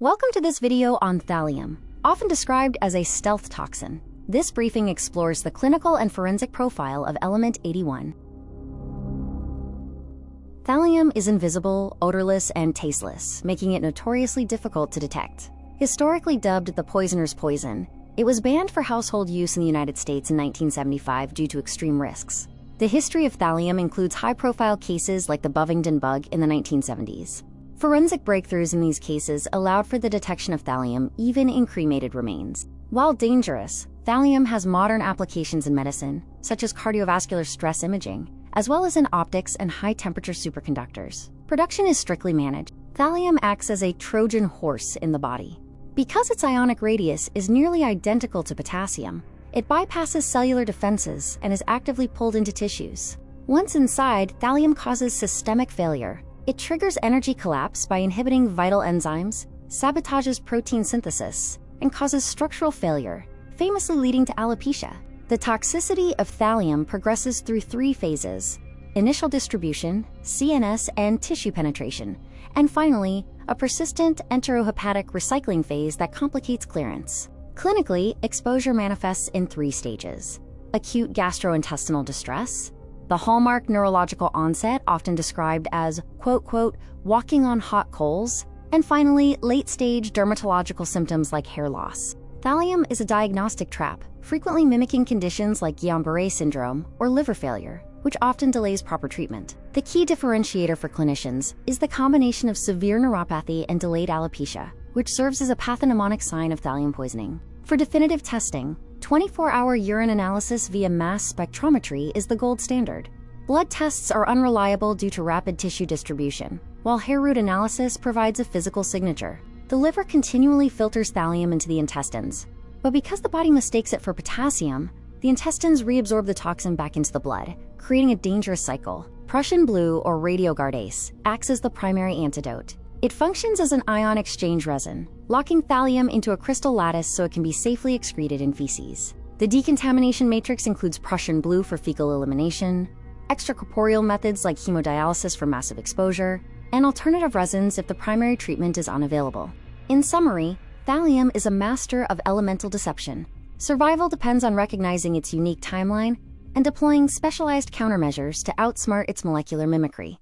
Welcome to this video on thallium, often described as a stealth toxin. This briefing explores the clinical and forensic profile of element 81. Thallium is invisible, odorless, and tasteless, making it notoriously difficult to detect. Historically dubbed the poisoner's poison, it was banned for household use in the United States in 1975 due to extreme risks. The history of thallium includes high-profile cases like the Bovingdon bug in the 1970s. Forensic breakthroughs in these cases allowed for the detection of thallium even in cremated remains. While dangerous, thallium has modern applications in medicine, such as cardiovascular stress imaging, as well as in optics and high-temperature superconductors. Production is strictly managed. Thallium acts as a Trojan horse in the body. Because its ionic radius is nearly identical to potassium, it bypasses cellular defenses and is actively pulled into tissues. Once inside, thallium causes systemic failure. It triggers energy collapse by inhibiting vital enzymes, sabotages protein synthesis, and causes structural failure, famously leading to alopecia. The toxicity of thallium progresses through 3 phases: initial distribution, CNS and tissue penetration, and finally, a persistent enterohepatic recycling phase that complicates clearance. Clinically, exposure manifests in 3 stages: acute gastrointestinal distress, the hallmark neurological onset often described as quote, walking on hot coals, and finally, late-stage dermatological symptoms like hair loss. Thallium is a diagnostic trap, frequently mimicking conditions like Guillain-Barré syndrome or liver failure, which often delays proper treatment. The key differentiator for clinicians is the combination of severe neuropathy and delayed alopecia, which serves as a pathognomonic sign of thallium poisoning. For definitive testing, 24-hour urine analysis via mass spectrometry is the gold standard. Blood tests are unreliable due to rapid tissue distribution, while hair root analysis provides a physical signature. The liver continually filters thallium into the intestines, but because the body mistakes it for potassium, the intestines reabsorb the toxin back into the blood, creating a dangerous cycle. Prussian blue, or radiogardase, acts as the primary antidote. It functions as an ion exchange resin, locking thallium into a crystal lattice so it can be safely excreted in feces. The decontamination matrix includes Prussian blue for fecal elimination, extracorporeal methods like hemodialysis for massive exposure, and alternative resins if the primary treatment is unavailable. In summary, thallium is a master of elemental deception. Survival depends on recognizing its unique timeline and deploying specialized countermeasures to outsmart its molecular mimicry.